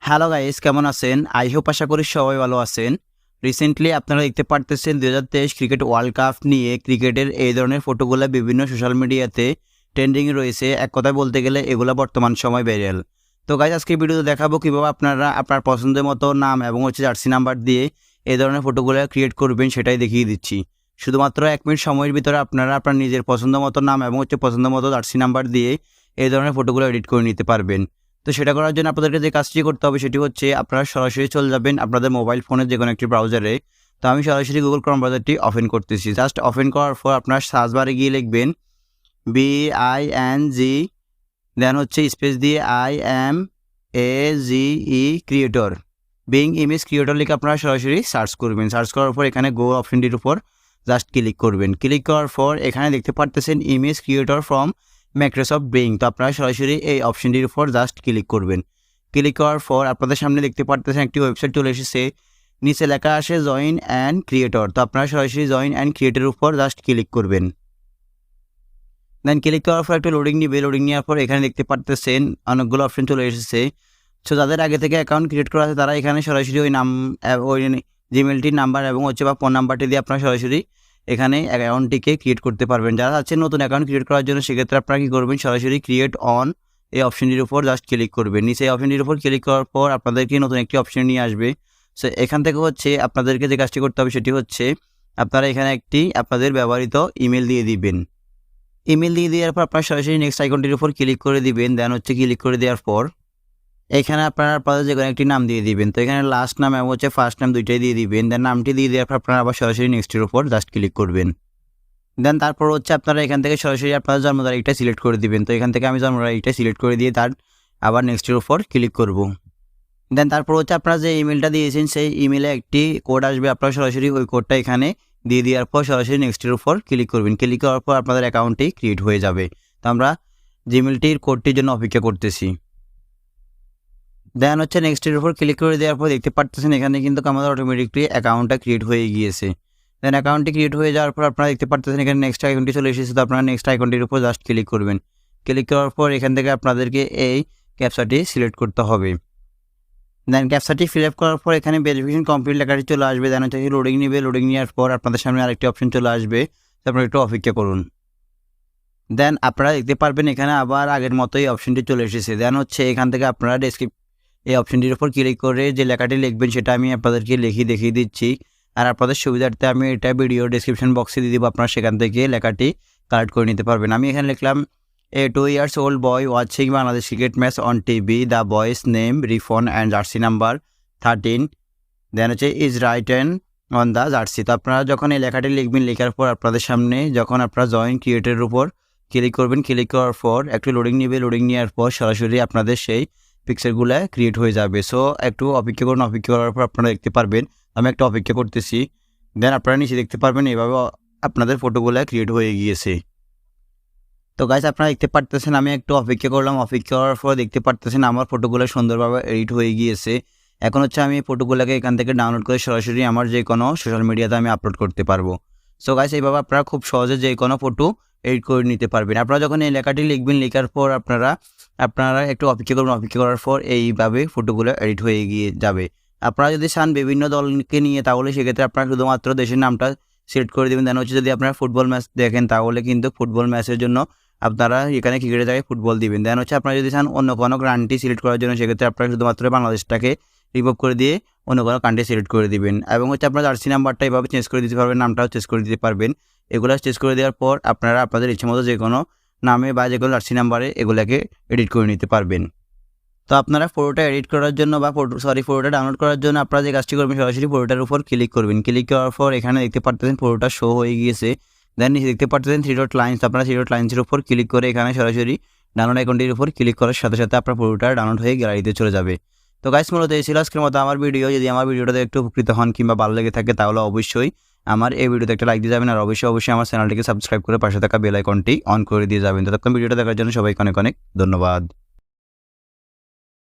Hello guys, কেমন আছেন? I hope আশা করি সবাই ভালো আছেন। রিসেন্টলি আপনারা দেখতে পারতেছেন 2023 ক্রিকেট ওয়ার্ল্ড কাপ নিয়ে ক্রিকেটের এই ধরনের ফটোগুলো বিভিন্ন সোশ্যাল মিডিয়াতে ট্রেন্ডিং রয়েছে। এক কথায় বলতে গেলে এগুলো বর্তমান সময় ভাইরাল। তো গাইস, আজকে ভিডিওতে দেখাবো কিভাবে আপনারা আপনার পছন্দের মতো নাম এবং জার্সি নাম্বার দিয়ে এই ধরনের ফটোগুলো ক্রিয়েট করবেন, সেটাই দেখিয়ে দিচ্ছি। শুধুমাত্র 1 মিনিট সময়ের ভিতরে আপনারা আপনার নিজের পছন্দ মতো নাম এবং পছন্দ মতো জার্সি নাম্বার দিয়ে এই ধরনের ফটোগুলো এডিট করে নিতে পারবেন। তো সেটা করার জন্য আপনাদেরকে যে কাজটি করতে হবে সেটি হচ্ছে আপনারা সরাসরি চলে যাবেন আপনাদের মোবাইল ফোনের যে কোনো একটি ব্রাউজারে। তো আমি সরাসরি গুগল ক্রোম ব্রাউজারটি ওপেন করতেছি। জাস্ট ওপেন করার পর আপনার সার্চ বারে গিয়ে লিখবেন BING, দেন স্পেস দিয়ে IMAGE creator, being image creator লিখে আপনারা সরাসরি সার্চ করবেন। সার্চ করার পর এখানে গো অপশনটির উপর জাস্ট ক্লিক করবেন। ক্লিক করার পর এখানে দেখতে পারতেছেন image creator from Microsoft being. তো আপনারা সরাসরি এই অপশনটির উপর জাস্ট ক্লিক করবেন। ক্লিক করার পর আপনাদের সামনে দেখতে পারতেছেন একটি ওয়েবসাইট চলে এসেছে। নিচে লেখা আসে জয়েন অ্যান্ড ক্রিয়েটর। তো আপনারা সরাসরি জয়েন অ্যান্ড ক্রিয়েটরের উপর জাস্ট ক্লিক করবেন। দেন ক্লিক করার পর একটু লোডিং নিবে। লোডিং নেওয়ার পর এখানে দেখতে পারতেছেন অনেকগুলো অপশন চলে এসেছে। সো যাদের আগে থেকে অ্যাকাউন্ট ক্রিয়েট করা আছে তারা এখানে সরাসরি ওই নাম, ওই জিমেলটির নাম্বার এবং বা ফোন নাম্বারটি দিয়ে আপনারা সরাসরি এখানে অ্যাকাউন্টটিকে ক্রিয়েট করতে পারবেন। যারা আছেন নতুন অ্যাকাউন্ট ক্রিয়েট করার জন্য সেক্ষেত্রে আপনারা কী করবেন, সরাসরি ক্রিয়েট অন এই অপশনটির উপর জাস্ট ক্লিক করবেন। নিচে এই অপশনটির উপর ক্লিক করার পর আপনাদেরকে নতুন একটি অপশন নিয়ে আসবে। সো এখান থেকে আপনাদেরকে যে কাজটি করতে হবে সেটি হচ্ছে আপনারা এখানে একটি আপনাদের ব্যবহৃত ইমেল দিয়ে দিবেন। ইমেল দিয়ে দেওয়ার পর আপনারা সরাসরি নেক্সট আইকনটির উপর ক্লিক করে দিবেন। দেন ক্লিক করে দেওয়ার পর এখানে আপনারা আপনাদের যে কোনো একটি নাম দিয়ে দিবেন। তো এখানে লাস্ট নাম এবং ফার্স্ট নাম দুইটাই দিয়ে দিবেন। দেন নামটি দিয়ে দেওয়ার পর আপনারা আবার সরাসরি নেক্সটের উপর জাস্ট ক্লিক করবেন। দেন তারপর আপনারা এখান থেকে সরাসরি আপনাদের জন্ম তারিখটা সিলেক্ট করে দিবেন। তো এখান থেকে আমি জন্ম তারিখটা সিলেক্ট করে দিয়ে তার আবার নেক্সটের উপর ক্লিক করব। দেন তারপর আপনারা যে ইমেলটা দিয়েছেন সেই ইমেলে একটি কোড আসবে। আপনারা সরাসরি ওই কোডটা এখানে দিয়ে দেওয়ার পর সরাসরি নেক্সটের উপর ক্লিক করবেন। ক্লিক করার পর আপনাদের অ্যাকাউন্টটি ক্রিয়েট হয়ে যাবে। তো আমরা জিমেলটির কোডটির জন্য অপেক্ষা করতেছি। দেন নেক্সটের উপর ক্লিক করে দেওয়ার পর দেখতে পারতেছেন এখানে কিন্তু আমাদের অটোমেটিকলি অ্যাকাউন্টটা ক্রিয়েট হয়ে গিয়েছে। দেন অ্যাকাউন্টটি ক্রিয়েট হয়ে যাওয়ার পর আপনারা দেখতে পারতেছেন এখানে নেক্সট আইকনটি চলে এসেছে। তো আপনারা নেক্সট আইকনটির উপর জাস্ট ক্লিক করবেন। ক্লিক করার পর এখান থেকে আপনাদেরকে এই ক্যাপচাটি সিলেক্ট করতে হবে। দেন ক্যাপচাটি ফিল আপ করার পর এখানে ভেরিফিকেশন কমপ্লিট লেখাটি চলে আসবে। দেন লোডিং নেবে। লোডিং নেওয়ার পর আপনাদের সামনে আরেকটি অপশন চলে আসবে। তো আপনারা একটু অপেক্ষা করুন। দেন আপনারা দেখতে পারবেন এখানে আবার আগের মতোই অপশনটি চলে এসেছে। দেন এখান থেকে আপনারা এই অপশনটির উপর ক্লিক করে যে লেখাটি লিখবেন সেটা আমি আপনাদেরকে দেখিয়ে দিচ্ছি। আর আপনাদের সুবিধার্থে আমি এটা ভিডিও ডেসক্রিপশন বক্সে দিয়ে দেবো, আপনারা সেখান থেকে লেখাটি কালেক্ট করে নিতে পারবেন। আমি এখানে লিখলাম a 2 years old boy watching Bangladesh cricket match on TV, the boy's name Rifon and jersey number 13, then is written on the jersey. তো আপনারা যখন এই লেখাটি লিখবেন, লেখার পর আপনাদের সামনে যখন আপনারা জয়েন ক্রিয়েটের উপর ক্লিক করবেন, ক্লিক করার পর একটু লোডিং নেবে। লোডিং নেওয়ার পর সরাসরি আপনাদের সেই পিকচারগুলো ক্রিয়েট হয়ে যাবে। সো একটু অপেক্ষা করুন। অপেক্ষা করার পর আপনারা দেখতে পারবেন, আমি একটু অপেক্ষা করতেছি। দেন আপনারা নিচে দেখতে পারবেন এইভাবে আপনাদের ফটোগুলো ক্রিয়েট হয়ে গিয়েছে। তো গাইস, আপনারা দেখতে পারতেছেন আমি একটু অপেক্ষা করলাম। অপেক্ষা করার পর দেখতে পারতেছেন আমার ফটোগুলো সুন্দরভাবে এডিট হয়ে গিয়েছে। এখন আমি ফটোগুলোকে এখান থেকে ডাউনলোড করে সরাসরি আমার যে কোনো সোশ্যাল মিডিয়াতে আমি আপলোড করতে পারবো। সো গাইস, এইভাবে আপনারা খুব সহজে যে কোনো ফটো এডিট করে নিতে পারবেন। আপনারা যখন এই লেখাটি লিখবেন, লেখার পর আপনারা একটু অপেক্ষা করুন। অপেক্ষা করার পর এইভাবে ফটোগুলো এডিট হয়ে গিয়ে যাবে। আপনারা যদি চান বিভিন্ন দলকে নিয়ে, তাহলে সেক্ষেত্রে আপনারা শুধুমাত্র দেশের নামটা সিলেক্ট করে দেবেন। দেন যদি আপনারা ফুটবল ম্যাচ দেখেন তাহলে কিন্তু ফুটবল ম্যাচের জন্য আপনারা এখানে ক্রিকেটের জায়গায় ফুটবল দিবেন। দেন আপনারা যদি চান অন্য কোনো কান্ট্রি সিলেক্ট করার জন্য সেক্ষেত্রে আপনারা শুধুমাত্র বাংলাদেশটাকে রিমুভ করে দিয়ে অন্য কোনো কান্ট্রি সিলেক্ট করে দিবেন। এবং আপনারা জার্সি নাম্বারটা এইভাবে চেঞ্জ করে দিতে পারবেন, নামটাও চেঞ্জ করে দিতে পারবেন। এগুলো চেঞ্জ করে দেওয়ার পর আপনারা আপনাদের ইচ্ছে মতো যে কোনো নামে বা যে কোনো জার্সি নাম্বারে এগুলোকে এডিট করে নিতে পারবেন। তো আপনারা ফটোটা এডিট করার জন্য বা ফটোটা ডাউনলোড করার জন্য আপনারা যে কাজটি করবেন, সরাসরি ফটোটার উপর ক্লিক করবেন। ক্লিক করার পর এখানে দেখতে পারতেছেন ফটোটা শো হয়ে গিয়েছে। দেন নিচে দেখতে পারতেছেন 3 ডট লাইন্স। আপনারা 3 ডট লাইন্সের উপর ক্লিক করে এখানে সরাসরি ডাউনলোড আইকনটির উপর ক্লিক করার সাথে সাথে আপনার ফটোটা ডাউনলোড হয়ে গ্যালারিতে চলে যাবে। তো গাইস, মূলত এই ছিল আজকের মতো আমার ভিডিও। যদি আমার ভিডিওটাতে একটু উপকৃত হন কিংবা ভালো লেগে থাকে তাহলে অবশ্যই আমার এই ভিডিওতে একটা লাইক দিয়ে যাবেন। আর অবশ্যই আমার চ্যানেলটিকে সাবস্ক্রাইব করে পাশে থাকা বেল আইকনটি অন করে দিয়ে যাবেন। ততক্ষণ ভিডিওটা দেখার জন্য সবাইকে অনেক অনেক ধন্যবাদ।